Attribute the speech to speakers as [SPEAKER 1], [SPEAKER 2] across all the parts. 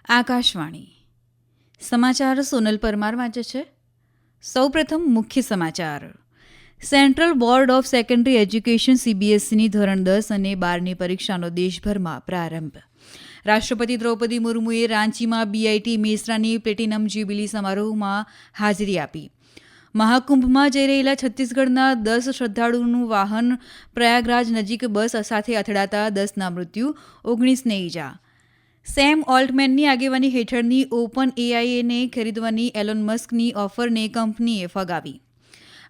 [SPEAKER 1] આકાશવાણી સમાચાર સોનલ પરમાર વાંચે છે. સૌપ્રથમ મુખ્ય સમાચાર. Central Board of Secondary Education સીબીએસઈની ધોરણ 10 અને 12ની પરીક્ષાનો દેશભરમાં પ્રારંભ. રાષ્ટ્રપતિ દ્રૌપદી મુર્મુએ રાંચીમાં બીઆઈટી મેસરાની પ્લેટિનમ જ્યુબિલી સમારોહમાં હાજરી આપી. મહાકુંભમાં જઈ રહેલા છત્તીસગઢના 10 શ્રદ્ધાળુઓનું વાહન પ્રયાગરાજ નજીક બસ સાથે અથડાતા 10ના મૃત્યુ, 19ને ઈજા. સેમ ઓલ્ટમેનની આગેવાની હેઠળની ઓપન એઆઈને ખરીદવાની એલોન મસ્કની ઓફરને કંપનીએ ફગાવી.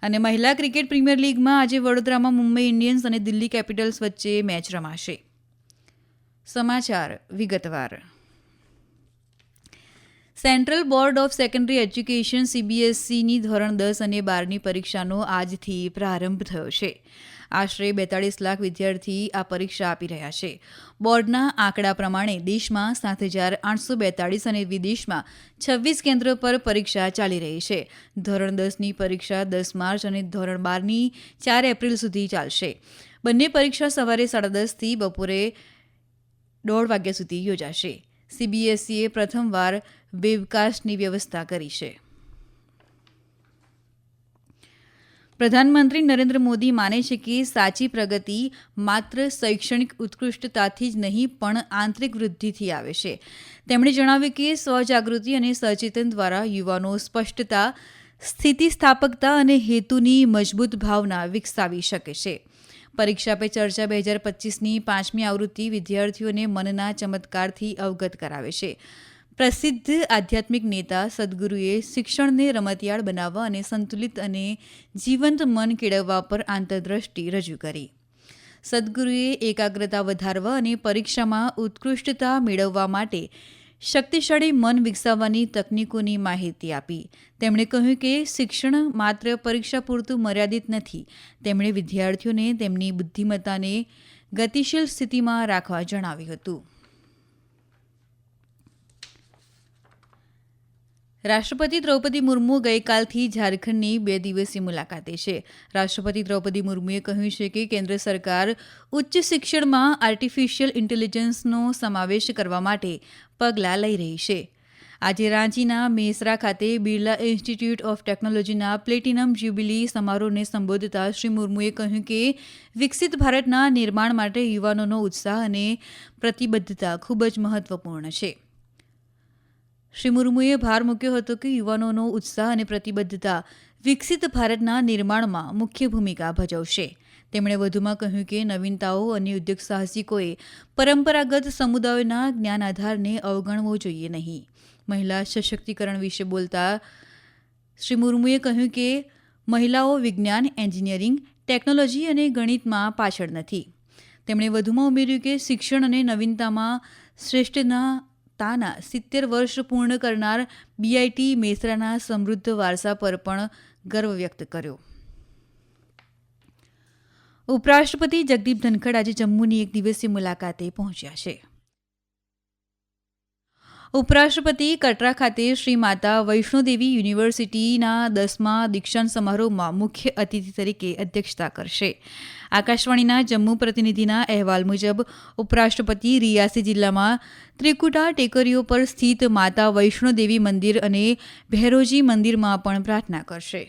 [SPEAKER 1] અને મહિલા ક્રિકેટ પ્રીમિયર લીગમાં આજે વડોદરામાં મુંબઈ ઇન્ડિયન્સ અને દિલ્હી કેપિટલ્સ વચ્ચે મેચ રમાશે. સમાચાર વિગતવાર. Central Board of Secondary Education સીબીએસઈની ધોરણ 10 અને 12ની પરીક્ષાનો આજથી પ્રારંભ થયો છે. આશરે 42 લાખ વિદ્યાર્થી આ પરીક્ષા આપી રહ્યા છે. બોર્ડના આંકડા પ્રમાણે દેશમાં 7,842 અને વિદેશમાં 26 કેન્દ્રો પર પરીક્ષા ચાલી રહી છે. ધોરણ 10ની પરીક્ષા 10 માર્ચ અને ધોરણ 12ની 4 એપ્રિલ સુધી ચાલશે. બંને પરીક્ષા સવારે 10:30 થી બપોરે 1:30 વાગ્યા સુધી યોજાશે. સીબીએસઈએ પ્રથમવાર વેબકાસ્ટની વ્યવસ્થા કરી છે. પ્રધાનમંત્રી નરેન્દ્ર મોદી માને છે કે સાચી પ્રગતિ માત્ર શૈક્ષણિક ઉત્કૃષ્ટતાથી જ નહીં પણ આંતરિક વૃદ્ધિથી આવે છે. તેમણે જણાવ્યું કે સ્વજાગૃતિ અને સચેતન દ્વારા યુવાનો સ્પષ્ટતા, સ્થિતિસ્થાપકતા અને હેતુની મજબૂત ભાવના વિકસાવી શકે છે. પરીક્ષા પે ચર્ચા 2025ની 5મી આવૃત્તિ વિદ્યાર્થીઓને મનના ચમત્કારથી અવગત કરાવે છે. પ્રસિદ્ધ આધ્યાત્મિક નેતા સદગુરુએ શિક્ષણને રમતિયાળ બનાવવા અને સંતુલિત અને જીવંત મન કેળવવા પર આંતરદ્રષ્ટિ રજૂ કરી. સદગુરુએ એકાગ્રતા વધારવા અને પરીક્ષામાં ઉત્કૃષ્ટતા મેળવવા માટે શક્તિશાળી મન વિકસાવવાની તકનીકોની માહિતી આપી. તેમણે કહ્યું કે શિક્ષણ માત્ર પરીક્ષા પૂરતું મર્યાદિત નથી. તેમણે વિદ્યાર્થીઓને તેમની બુદ્ધિમત્તાને ગતિશીલ સ્થિતિમાં રાખવા જણાવ્યું હતું. રાષ્ટ્રપતિ દ્રૌપદી મુર્મુ ગઈકાલથી ઝારખંડની 2 દિવસીય મુલાકાતે છે. રાષ્ટ્રપતિ દ્રૌપદી મુર્મુએ કહ્યું છે કે કેન્દ્ર સરકાર ઉચ્ચ શિક્ષણમાં આર્ટિફિશિયલ ઇન્ટેલિજન્સનો સમાવેશ કરવા માટે પગલાં લઈ રહી છે. આજે રાંચીના મેસરા ખાતે બિરલા ઇન્સ્ટિટ્યૂટ ઓફ ટેકનોલોજીના પ્લેટિનમ જ્યુબિલી સમારોહને સંબોધતા શ્રી મુર્મુએ કહ્યું કે વિકસિત ભારતના નિર્માણ માટે યુવાનોનો ઉત્સાહ અને પ્રતિબદ્ધતા ખૂબ જ મહત્વપૂર્ણ છે. શ્રી મુર્મુએ ભાર મૂક્યો હતો કે યુવાનોનો ઉત્સાહ અને પ્રતિબદ્ધતા વિકસિત ભારતના નિર્માણમાં મુખ્ય ભૂમિકા ભજવશે. તેમણે વધુમાં કહ્યું કે નવીનતાઓ અને ઉદ્યોગ સાહસિકોએ પરંપરાગત સમુદાયોના જ્ઞાન આધારને અવગણવો જોઈએ નહીં. મહિલા સશક્તિકરણ વિશે બોલતા શ્રી મુર્મુએ કહ્યું કે મહિલાઓ વિજ્ઞાન, એન્જિનિયરિંગ, ટેકનોલોજી અને ગણિતમાં પાછળ નથી. તેમણે વધુમાં ઉમેર્યું કે શિક્ષણ અને નવીનતામાં શ્રેષ્ઠતાના 70 વર્ષ પૂર્ણ કરનાર બીઆઈટી મેસરાના સમૃદ્ધ વારસા પર પણ ગર્વ વ્યક્ત કર્યો. ઉપરાષ્ટ્રપતિ જગદીપ ધનખડ આજે જમ્મુની 1 દિવસીય મુલાકાતે પહોંચ્યા છે. ઉપરાષ્ટ્રપતિ કટરા ખાતે શ્રી માતા વૈષ્ણોદેવી યુનિવર્સિટીના 10મા દીક્ષાંત સમારોહમાં મુખ્ય અતિથિ તરીકે અધ્યક્ષતા કરશે. આકાશવાણીના જમ્મુ પ્રતિનિધિના અહેવાલ મુજબ ઉપરાષ્ટ્રપતિ રિયાસી જિલ્લામાં ત્રિકુટા ટેકરીઓ પર સ્થિત માતા વૈષ્ણોદેવી મંદિર અને ભૈરોજી મંદિરમાં પણ પ્રાર્થના કરશે.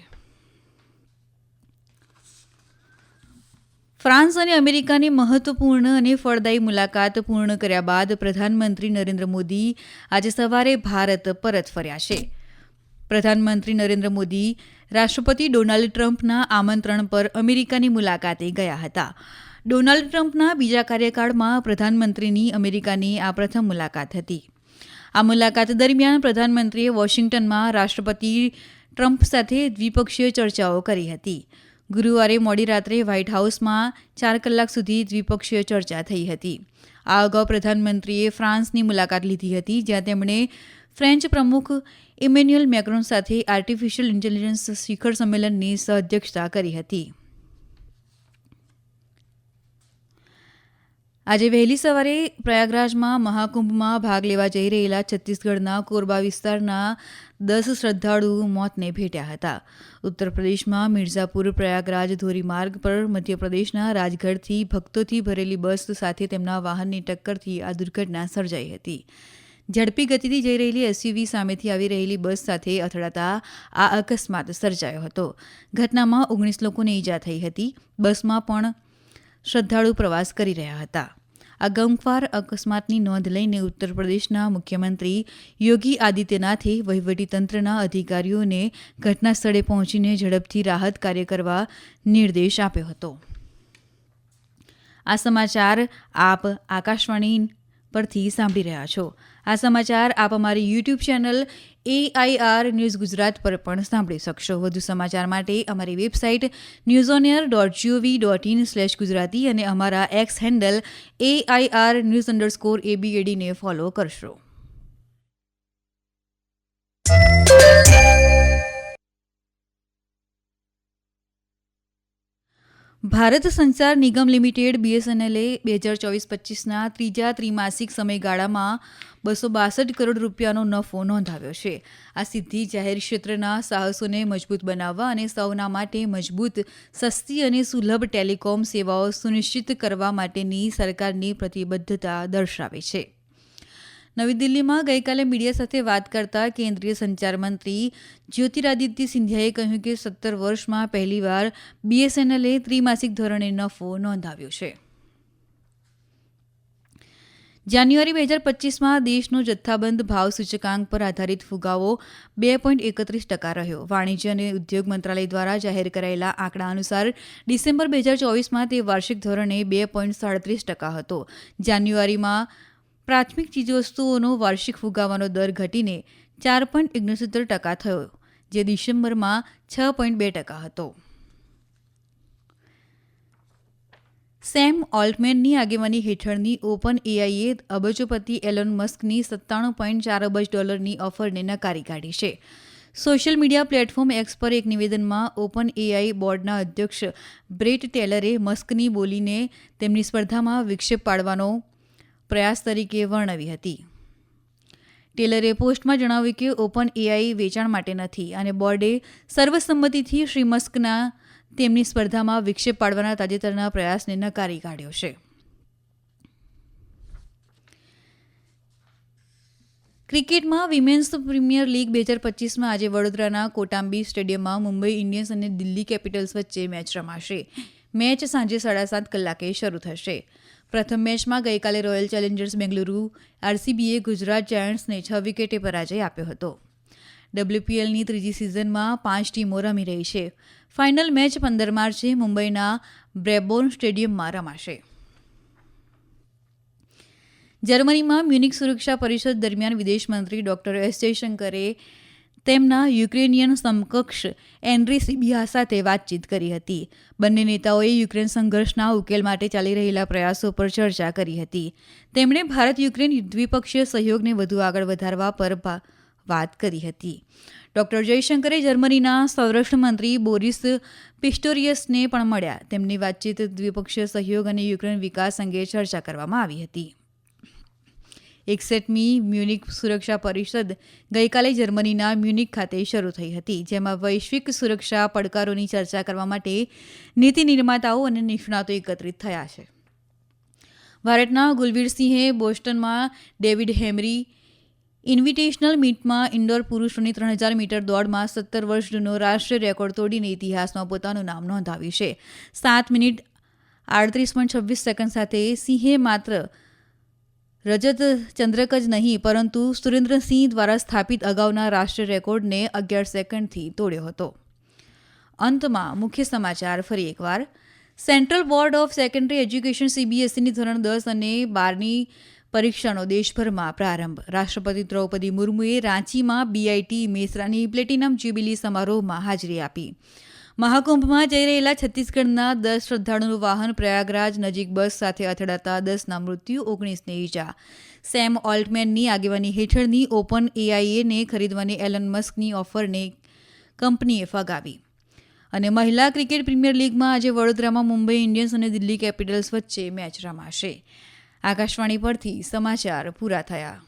[SPEAKER 1] ફ્રાન્સ અને અમેરિકાની મહત્વપૂર્ણ અને ફળદાયી મુલાકાત પૂર્ણ કર્યા બાદ પ્રધાનમંત્રી નરેન્દ્ર મોદી આજે સવારે ભારત પરત ફર્યા છે. પ્રધાનમંત્રી નરેન્દ્ર મોદી રાષ્ટ્રપતિ ડોનાલ્ડ ટ્રમ્પના આમંત્રણ પર અમેરિકાની મુલાકાતે ગયા હતા. ડોનાલ્ડ ટ્રમ્પના બીજા કાર્યકાળમાં પ્રધાનમંત્રીની અમેરિકાની આ પ્રથમ મુલાકાત હતી. આ મુલાકાત દરમિયાન પ્રધાનમંત્રીએ વોશિંગ્ટનમાં રાષ્ટ્રપતિ ટ્રમ્પ સાથે દ્વિપક્ષીય ચર્ચાઓ કરી હતી. ગુરુવારે મોડી રાત્રે વ્હાઇટ હાઉસમાં 4 કલાક સુધી દ્વિપક્ષીય ચર્ચા થઈ હતી. આ અગાઉ પ્રધાનમંત્રીએ ફ્રાન્સની મુલાકાત લીધી હતી, જ્યાં તેમણે ફ્રેન્ચ પ્રમુખ ઇમેન્યુઅલ મેક્રોન સાથે આર્ટિફિશિયલ ઇન્ટેલિજન્સ શિખર સંમેલનની સહઅધ્યક્ષતા કરી હતી. આજે વહેલી સવારે પ્રયાગરાજમાં મહાકુંભમાં ભાગ લેવા જઈ રહેલા છત્તીસગઢના કોરબા વિસ્તારના 10 શ્રદ્ધાળુઓ મોતને ભેટ્યા હતા. ઉત્તર પ્રદેશમાં મિર્ઝાપુર પ્રયાગરાજ ધોરીમાર્ગ પર મધ્યપ્રદેશના રાજગઢથી ભક્તોથી ભરેલી બસ સાથે તેમના વાહનની ટક્કરથી આ દુર્ઘટના સર્જાઈ હતી. ઝડપી ગતિથી જઈ રહેલી એસયુવી સામેથી આવી રહેલી બસ સાથે અથડાતા આ અકસ્માત સર્જાયો હતો. ઘટનામાં 19 લોકોને ઈજા થઈ હતી. બસમાં પણ શ્રદ્ધાળુ પ્રવાસ કરી રહ્યા હતા. આ ગમખ્વાર અકસ્માતની નોંધ લઈને ઉત્તર પ્રદેશના મુખ્યમંત્રી યોગી આદિત્યનાથે વહીવટીતંત્રના અધિકારીઓને ઘટના સ્થળે પહોંચીને ઝડપથી રાહત કાર્ય કરવા નિર્દેશ આપ્યો હતો. આ સમાચાર આપ આકાશવાણી પરથી સાંભળી રહ્યા છો. આ સમાચાર આપ અમારી YouTube channel AIR news Gujarat પર પણ સાંભળી શકશો. વધુ સમાચાર માટે અમારી વેબસાઇટ newsonair.gov.in/gujarati અને અમારા એક્સ હેન્ડલ AIR_news_ABAD ને ફોલો કરશો. ભારત સંચાર નિગમ લિમિટેડ BSNL 2024-25ના ત્રીજા ત્રિમાસિક સમયગાળામાં 262 કરોડ રૂપિયાનો નફો નોંધાવ્યો છે. આ સિદ્ધિ જાહેર ક્ષેત્રના સાહસોને મજબૂત બનાવવા અને સૌના માટે મજબૂત, સસ્તી અને સુલભ ટેલિકોમ સેવાઓ સુનિશ્ચિત કરવા માટેની સરકારની પ્રતિબદ્ધતા દર્શાવે છે. નવી દિલ્હીમાં ગઈકાલે મીડિયા સાથે વાત કરતા કેન્દ્રીય સંચાર મંત્રી જ્યોતિરાદિત્ય સિંધિયાએ કહ્યું કે 17 વર્ષમાં પહેલીવાર BSNL ત્રિમાસિક ધોરણે નફો નોંધાવ્યો છે. જાન્યુઆરી 2025માં દેશનો જથ્થાબંધ ભાવ સૂચકાંક પર આધારિત ફુગાવો 2.31% રહ્યો. વાણિજ્ય અને ઉદ્યોગ મંત્રાલય દ્વારા જાહેર કરાયેલા આંકડા અનુસાર ડિસેમ્બર 2024માં તે વાર્ષિક ધોરણે 2.37% હતો. જાન્યુઆરીમાં પ્રાથમિક ચીજવસ્તુઓનો વાર્ષિક ફુગાવાનો દર ઘટીને 4.69% થયો, જે ડિસેમ્બરમાં 6.2% હતો. સેમ ઓલ્ટમેનની આગેવાની હેઠળની ઓપન એઆઈએ અબજોપતિ એલોન મસ્કની $97.4 અબજ ઓફરને નકારી કાઢી છે. સોશિયલ મીડિયા પ્લેટફોર્મ એક્સ પર એક નિવેદનમાં ઓપન એઆઈ બોર્ડના અધ્યક્ષ બ્રેટ ટેલરે મસ્કની બોલીને તેમની સ્પર્ધામાં વિક્ષેપ પાડવાનો પ્રયાસ તરીકે વર્ણવી હતી. ટેલરે પોસ્ટમાં જણાવ્યું કે ઓપન એઆઈ વેચાણ માટે નથી અને બોર્ડે સર્વસંમતિથી શ્રી મસ્કના તેમની સ્પર્ધામાં વિક્ષેપ પાડવાના તાજેતરના પ્રયાસને નકારી કાઢ્યો છે. ક્રિકેટમાં વિમેન્સ પ્રીમિયર લીગ 2025માં આજે વડોદરાના કોટામ્બી સ્ટેડિયમમાં મુંબઈ ઇન્ડિયન્સ અને દિલ્હી કેપિટલ્સ વચ્ચે મેચ રમાશે. મેચ સાંજે 7:30 કલાકે શરૂ થશે. પ્રથમ મેચમાં ગઈકાલે રોયલ ચેલેન્જર્સ બેંગલુરુ RCBએ ગુજરાત જાયન્ટ્સને 6 વિકેટે પરાજય આપ્યો હતો. WPLની ત્રીજી સિઝનમાં 5 ટીમો રમી રહી છે. ફાઇનલ મેચ 15 માર્ચે મુંબઈના બ્રેબોર્ન સ્ટેડિયમમાં રમાશે. જર્મનીમાં મ્યુનિક સુરક્ષા પરિષદ દરમિયાન વિદેશ મંત્રી ડોક્ટર એસ જયશંકરે તેમના યુક્રેનિયન સમકક્ષ એન્ડ્રી સિબિયા સાથે વાતચીત કરી હતી. બંને નેતાઓએ યુક્રેન સંઘર્ષના ઉકેલ માટે ચાલી રહેલા પ્રયાસો પર ચર્ચા કરી હતી. તેમણે ભારત યુક્રેન દ્વિપક્ષીય સહયોગને વધુ આગળ વધારવા પર વાત કરી હતી. ડોક્ટર જયશંકરે જર્મનીના સંરક્ષણ મંત્રી બોરિસ પિસ્ટોરિયસને પણ મળ્યા. તેમની વાતચીત દ્વિપક્ષીય સહયોગ અને યુક્રેન વિકાસ અંગે ચર્ચા કરવામાં આવી હતી. 61મી મ્યુનિક સુરક્ષા પરિષદ ગઈકાલે જર્મનીના મ્યુનિક ખાતે શરૂ થઈ હતી, જેમાં વૈશ્વિક સુરક્ષા પડકારોની ચર્ચા કરવા માટે નીતિ નિર્માતાઓ અને નિષ્ણાતો એકત્રિત થયા છે. ભારતના ગુલવીરસિંહે બોસ્ટનમાં ડેવિડ હેમરી ઇન્વિટેશનલ મીટમાં ઇન્ડોર પુરુષોની 3000 મીટર દોડમાં 17 વર્ષ જૂનો રાષ્ટ્રીય રેકોર્ડ તોડીને ઇતિહાસમાં પોતાનું નામ નોંધાવ્યું છે. 7 મિનિટ 38.26 સેકન્ડ સાથે સિંહે માત્ર રજત ચંદ્રક જ નહીં પરંતુ સુરેન્દ્રસિંહ દ્વારા સ્થાપિત અગાઉના રાષ્ટ્રીય રેકોર્ડને 11 સેકન્ડથી તોડ્યો હતો. અંતમાં મુખ્ય સમાચાર ફરી એકવાર. Central Board of Secondary Education CBSEની ધોરણ 10 અને 12ની પરીક્ષાનો દેશભરમાં પ્રારંભ. રાષ્ટ્રપતિ દ્રૌપદી મુર્મુએ રાંચીમાં BIT મેસરાની પ્લેટિનમ જ્યુબિલી સમારોહમાં હાજરી આપી. મહાકુંભમાં જઈ રહેલા છત્તીસગઢના 10 શ્રદ્ધાળુનું વાહન પ્રયાગરાજ નજીક બસ સાથે અથડાતા 10ના મૃત્યુ, 19ને ઈજા. સેમ ઓલ્ટમેનની આગેવાની હેઠળની ઓપન એઆઈને ખરીદવાની એલન મસ્કની ઓફરને કંપનીએ ફગાવી. અને મહિલા ક્રિકેટ પ્રીમિયર લીગમાં આજે વડોદરામાં મુંબઈ ઇન્ડિયન્સ અને દિલ્હી કેપિટલ્સ વચ્ચે મેચ રમાશે. આકાશવાણી પરથી સમાચાર પૂરા થયા.